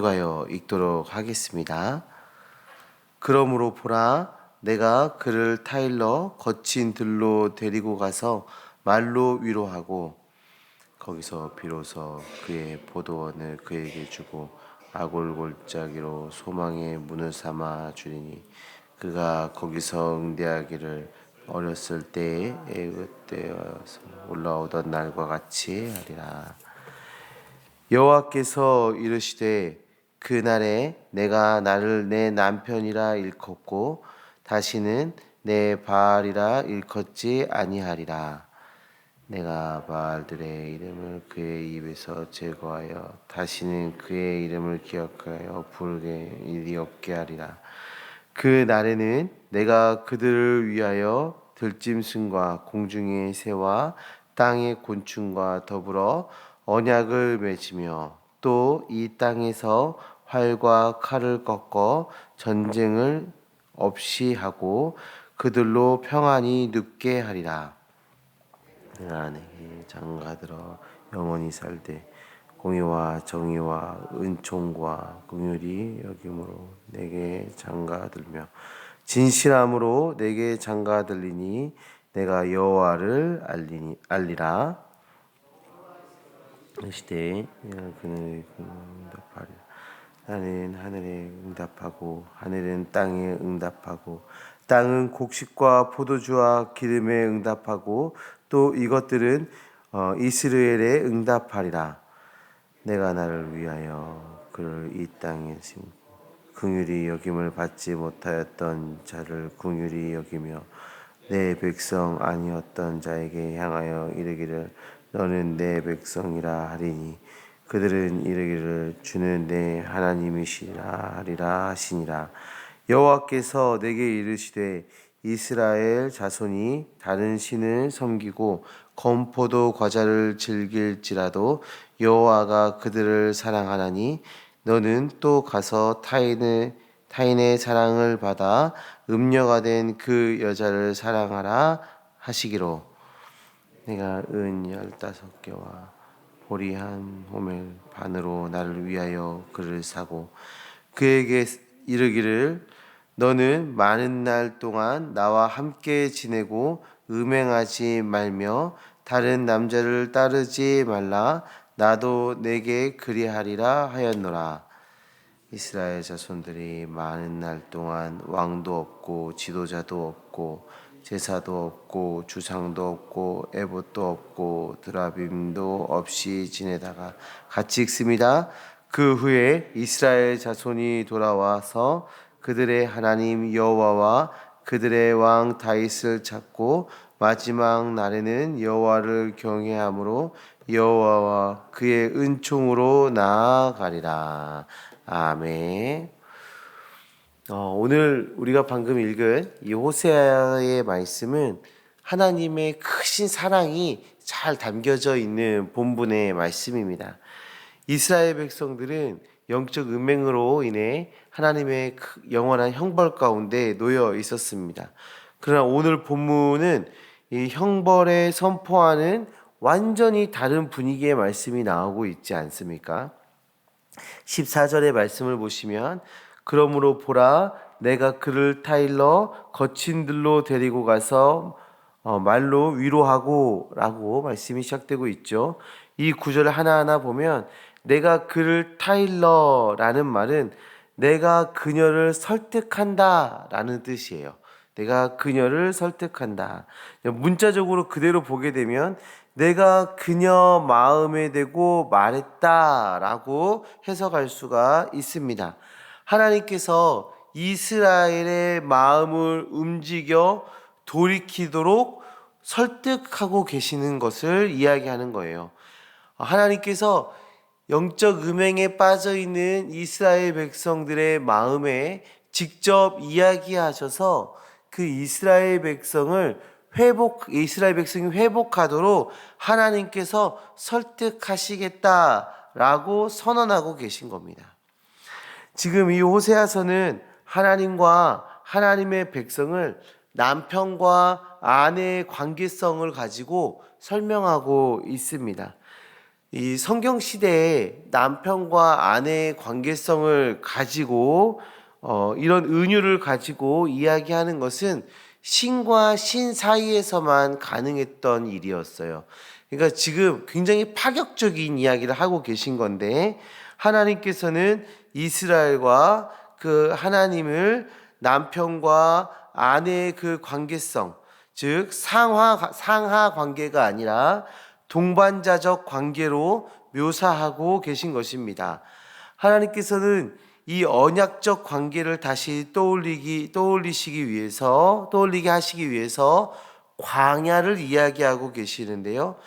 계속하여 읽도록 하겠습니다. 그러므로 보라, 내가 그를 타일러 거친 들로 데리고 가서 말로 위로하고 거기서 비로소 그의 포도원을 그에게 주고 아골골짜기로 소망의 문을 삼아 주리니 그가 거기서 응대하기를 어렸을 때에 애굽되어서 올라오던 날과 같이 하리라. 여호와께서 이르시되 그날에 내가 나를 내 남편이라 일컫고 다시는 내 바알이라 일컫지 아니하리라. 내가 바알들의 이름을 그의 입에서 제거하여 다시는 그의 이름을 기억하여 부르게 일이 없게 하리라. 그 날에는 내가 그들을 위하여 들짐승과 공중의 새와 땅의 곤충과 더불어 언약을 맺으며 또 이 땅에서 활과 칼을 꺾어 전쟁을 없이 하고 그들로 평안히 눕게 하리라. 내가 내게 장가들어 영원히 살되 공의와 정의와 은총과 긍휼이 여김으로 내게 장가들며 진실함으로 내게 장가들리니 내가 여호와를 알리라. 이 시대에 그는 응답하리라. 나는 하늘에 응답하고 하늘은 땅에 응답하고 땅은 곡식과 포도주와 기름에 응답하고 또 이것들은 이스라엘에 응답하리라. 내가 나를 위하여 그를 이 땅에 심고 긍휼히 여김을 받지 못하였던 자를 긍휼히 여기며 내 백성 아니었던 자에게 향하여 이르기를 너는 내 백성이라 하리니 그들은 이르기를 주는 내 하나님이시라 하리라 하시니라. 여호와께서 내게 이르시되 이스라엘 자손이 다른 신을 섬기고 건포도 과자를 즐길지라도 여호와가 그들을 사랑하나니 너는 또 가서 타인의 사랑을 받아 음녀가 된 그 여자를 사랑하라 하시기로. 내가 은 15개와 보리 한 호멜 반으로 나를 위하여 그를 사고 그에게 이르기를 너는 많은 날 동안 나와 함께 지내고 음행하지 말며 다른 남자를 따르지 말라. 나도 내게 그리하리라 하였노라. 이스라엘 자손들이 많은 날 동안 왕도 없고 지도자도 없고 제사도 없고 주상도 없고 에봇도 없고 드라빔도 없이 지내다가 같이 읽습니다. 그 후에 이스라엘 자손이 돌아와서 그들의 하나님 여호와와 그들의 왕 다윗을 찾고 마지막 날에는 여호와를 경외함으로 여호와와 그의 은총으로 나아가리라. 아멘. 오늘 우리가 방금 읽은 이 호세아의 말씀은 하나님의 크신 사랑이 잘 담겨져 있는 본문의 말씀입니다. 이스라엘 백성들은 영적 음행으로 인해 하나님의 영원한 형벌 가운데 놓여 있었습니다. 그러나 오늘 본문은 이 형벌에 선포하는 완전히 다른 분위기의 말씀이 나오고 있지 않습니까? 14절의 말씀을 보시면 그러므로 보라 내가 그를 타일러 거친 들로 데리고 가서 말로 위로하고 라고 말씀이 시작되고 있죠. 이 구절을 하나하나 보면 내가 그를 타일러 라는 말은 내가 그녀를 설득한다 라는 뜻이에요. 내가 그녀를 설득한다. 문자적으로 그대로 보게 되면 내가 그녀 마음에 대고 말했다라고 해석할 수가 있습니다. 하나님께서 이스라엘의 마음을 움직여 돌이키도록 설득하고 계시는 것을 이야기하는 거예요. 하나님께서 영적 음행에 빠져 있는 이스라엘 백성들의 마음에 직접 이야기하셔서 그 이스라엘 백성이 회복하도록 하나님께서 설득하시겠다라고 선언하고 계신 겁니다. 지금 이 호세아서는 하나님과 하나님의 백성을 남편과 아내의 관계성을 가지고 설명하고 있습니다. 이 성경 시대에 남편과 아내의 관계성을 가지고 이런 은유를 가지고 이야기하는 것은 신과 신 사이에서만 가능했던 일이었어요. 그러니까 지금 굉장히 파격적인 이야기를 하고 계신 건데, 하나님께서는 이스라엘과 그 하나님을 남편과 아내의 그 관계성, 즉 상하 관계가 아니라 동반자적 관계로 묘사하고 계신 것입니다. 하나님께서는 이 언약적 관계를 다시 떠올리게 하시기 위해서 광야를 이야기하고 계시는데요.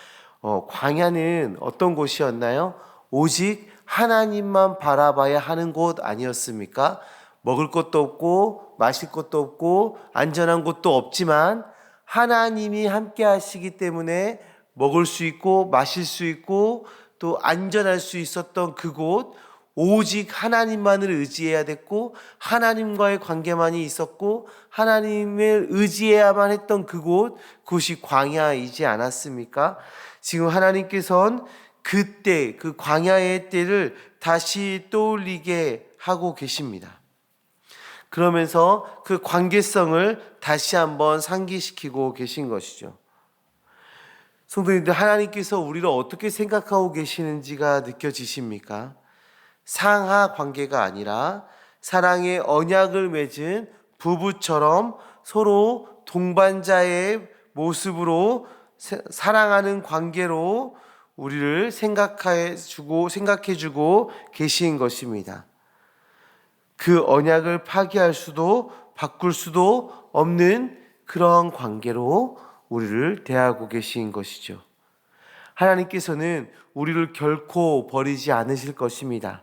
광야는 어떤 곳이었나요? 오직 하나님만 바라봐야 하는 곳 아니었습니까? 먹을 것도 없고 마실 것도 없고 안전한 곳도 없지만 하나님이 함께 하시기 때문에 먹을 수 있고 마실 수 있고 또 안전할 수 있었던 그곳, 오직 하나님만을 의지해야 됐고 하나님과의 관계만이 있었고 하나님을 의지해야만 했던 그곳이 광야이지 않았습니까? 지금 하나님께서는 그때 그 광야의 때를 다시 떠올리게 하고 계십니다. 그러면서 그 관계성을 다시 한번 상기시키고 계신 것이죠. 성도님들, 하나님께서 우리를 어떻게 생각하고 계시는지가 느껴지십니까? 상하 관계가 아니라 사랑의 언약을 맺은 부부처럼 서로 동반자의 모습으로 사랑하는 관계로 우리를 생각해주고 계신 것입니다. 그 언약을 파기할 수도 바꿀 수도 없는 그런 관계로 우리를 대하고 계신 것이죠. 하나님께서는 우리를 결코 버리지 않으실 것입니다.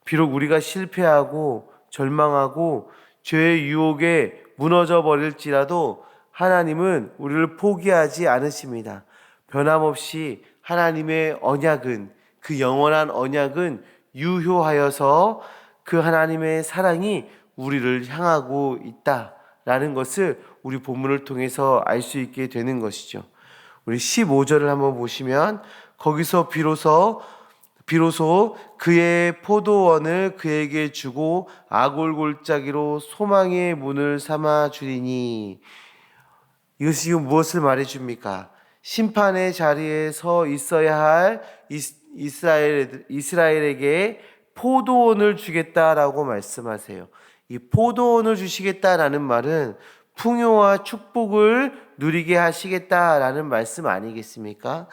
비록 우리가 실패하고 절망하고 죄의 유혹에 무너져 버릴지라도 하나님은 우리를 포기하지 않으십니다. 변함없이 하나님의 언약은, 그 영원한 언약은 유효하여서 그 하나님의 사랑이 우리를 향하고 있다라는 것을 우리 본문을 통해서 알 수 있게 되는 것이죠. 우리 15절을 한번 보시면 거기서 비로소 그의 포도원을 그에게 주고 아골골짜기로 소망의 문을 삼아 주리니, 이것이 지금 무엇을 말해 줍니까? 심판의 자리에 서 있어야 할 이스라엘에게 포도원을 주겠다라고 말씀하세요. 이 포도원을 주시겠다라는 말은 풍요와 축복을 누리게 하시겠다라는 말씀 아니겠습니까?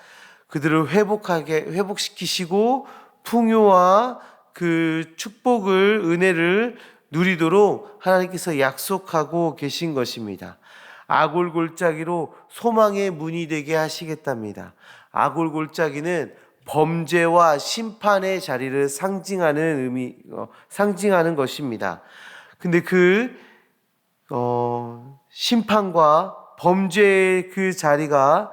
그들을 회복시키시고 풍요와 그 축복을, 은혜를 누리도록 하나님께서 약속하고 계신 것입니다. 아골골짜기로 소망의 문이 되게 하시겠답니다. 아골골짜기는 범죄와 심판의 자리를 상징하는 것입니다. 근데 심판과 범죄의 그 자리가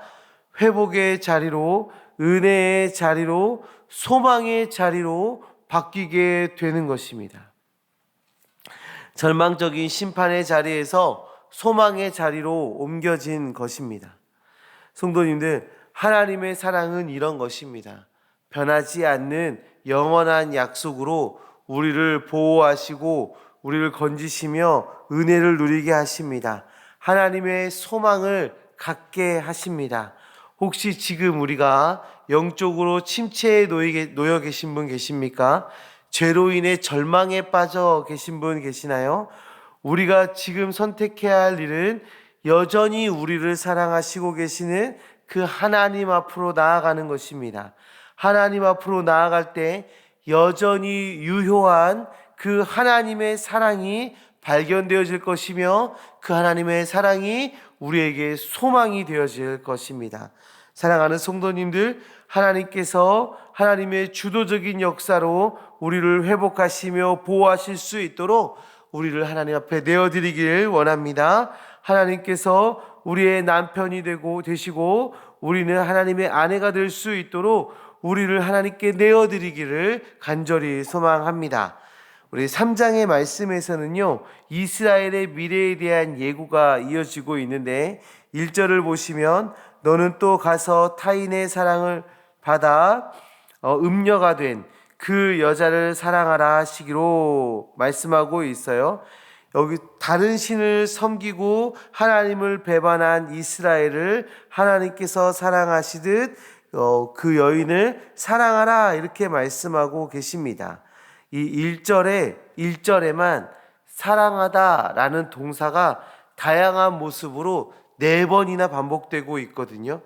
회복의 자리로, 은혜의 자리로, 소망의 자리로 바뀌게 되는 것입니다. 절망적인 심판의 자리에서 소망의 자리로 옮겨진 것입니다. 성도님들, 하나님의 사랑은 이런 것입니다. 변하지 않는 영원한 약속으로 우리를 보호하시고 우리를 건지시며 은혜를 누리게 하십니다. 하나님의 소망을 갖게 하십니다. 혹시 지금 우리가 영적으로 침체에 놓여 계신 분 계십니까? 죄로 인해 절망에 빠져 계신 분 계시나요? 우리가 지금 선택해야 할 일은 여전히 우리를 사랑하시고 계시는 그 하나님 앞으로 나아가는 것입니다. 하나님 앞으로 나아갈 때 여전히 유효한 그 하나님의 사랑이 발견되어질 것이며 그 하나님의 사랑이 우리에게 소망이 되어질 것입니다. 사랑하는 성도님들, 하나님께서 하나님의 주도적인 역사로 우리를 회복하시며 보호하실 수 있도록 우리를 하나님 앞에 내어드리기를 원합니다. 하나님께서 우리의 남편이 되시고 우리는 하나님의 아내가 될 수 있도록 우리를 하나님께 내어드리기를 간절히 소망합니다. 우리 3장의 말씀에서는요, 이스라엘의 미래에 대한 예고가 이어지고 있는데 1절을 보시면 너는 또 가서 타인의 사랑을 받아 음녀가 된 그 여자를 사랑하라 하시기로 말씀하고 있어요. 여기 다른 신을 섬기고 하나님을 배반한 이스라엘을 하나님께서 사랑하시듯 그 여인을 사랑하라 이렇게 말씀하고 계십니다. 이 1절에만 사랑하다라는 동사가 다양한 모습으로 4번이나 반복되고 있거든요.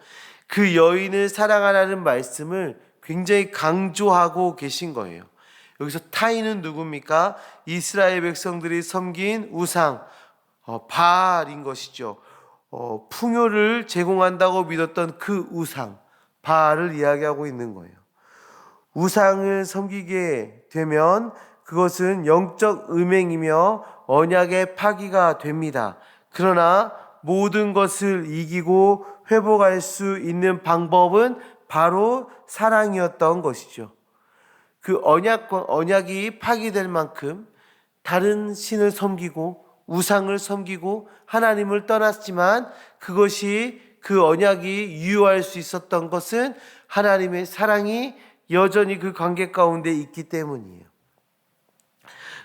그 여인을 사랑하라는 말씀을 굉장히 강조하고 계신 거예요. 여기서 타인은 누굽니까? 이스라엘 백성들이 섬긴 우상 바알인 것이죠. 풍요를 제공한다고 믿었던 그 우상 바알을 이야기하고 있는 거예요. 우상을 섬기게 되면 그것은 영적 음행이며 언약의 파기가 됩니다. 그러나 모든 것을 이기고 회복할 수 있는 방법은 바로 사랑이었던 것이죠. 그 언약이 파기될 만큼 다른 신을 섬기고 우상을 섬기고 하나님을 떠났지만 그것이 그 언약이 유효할 수 있었던 것은 하나님의 사랑이 여전히 그 관계 가운데 있기 때문이에요.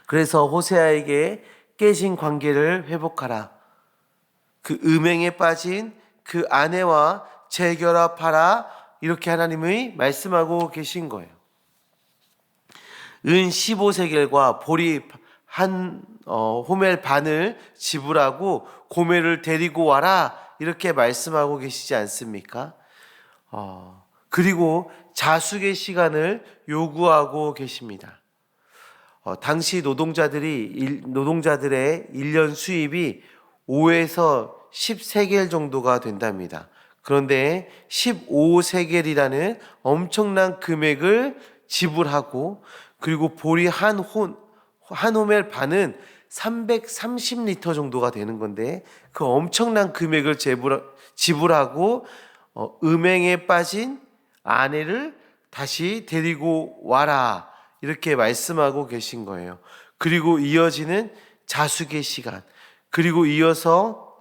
그래서 호세아에게 깨진 관계를 회복하라. 그 음행에 빠진 그 아내와 재결합하라. 이렇게 하나님이 말씀하고 계신 거예요. 은 15세겔과 보리 한 호멜 반을 지불하고 고멜을 데리고 와라. 이렇게 말씀하고 계시지 않습니까? 그리고 자숙의 시간을 요구하고 계십니다. 당시 노동자들의 1년 수입이 5에서 10세겔 정도가 된답니다. 그런데 15세겔이라는 엄청난 금액을 지불하고 그리고 보리 한 호멜 반은 330리터 정도가 되는 건데 그 엄청난 금액을 지불하고 음행에 빠진 아내를 다시 데리고 와라 이렇게 말씀하고 계신 거예요. 그리고 이어지는 자숙의 시간, 그리고 이어서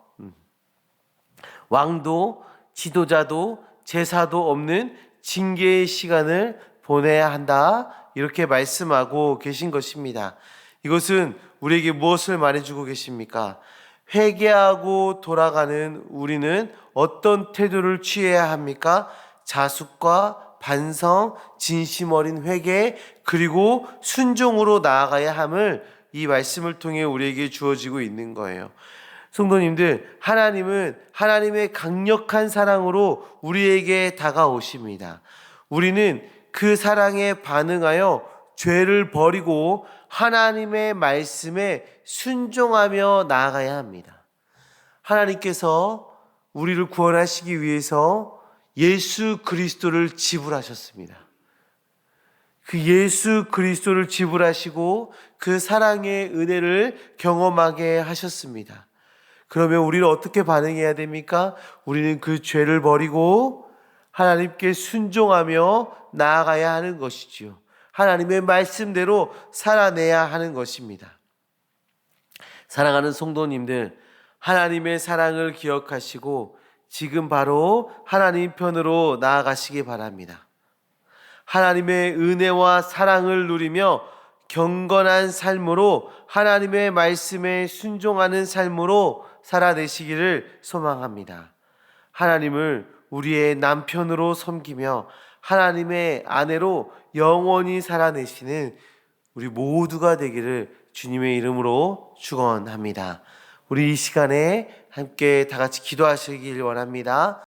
왕도 지도자도 제사도 없는 징계의 시간을 보내야 한다 이렇게 말씀하고 계신 것입니다. 이것은 우리에게 무엇을 말해주고 계십니까? 회개하고 돌아가는 우리는 어떤 태도를 취해야 합니까? 자숙과 반성, 진심 어린 회개, 그리고 순종으로 나아가야 함을 이 말씀을 통해 우리에게 주어지고 있는 거예요. 성도님들, 하나님은 하나님의 강력한 사랑으로 우리에게 다가오십니다. 우리는 그 사랑에 반응하여 죄를 버리고 하나님의 말씀에 순종하며 나아가야 합니다. 하나님께서 우리를 구원하시기 위해서 예수 그리스도를 지불하셨습니다. 그 예수 그리스도를 지불하시고 그 사랑의 은혜를 경험하게 하셨습니다. 그러면 우리는 어떻게 반응해야 됩니까? 우리는 그 죄를 버리고 하나님께 순종하며 나아가야 하는 것이지요. 하나님의 말씀대로 살아내야 하는 것입니다. 사랑하는 성도님들, 하나님의 사랑을 기억하시고 지금 바로 하나님 편으로 나아가시기 바랍니다. 하나님의 은혜와 사랑을 누리며 경건한 삶으로 하나님의 말씀에 순종하는 삶으로 살아내시기를 소망합니다. 하나님을 우리의 남편으로 섬기며 하나님의 아내로 영원히 살아내시는 우리 모두가 되기를 주님의 이름으로 축원합니다. 우리 이 시간에 함께 다 같이 기도하시길 원합니다.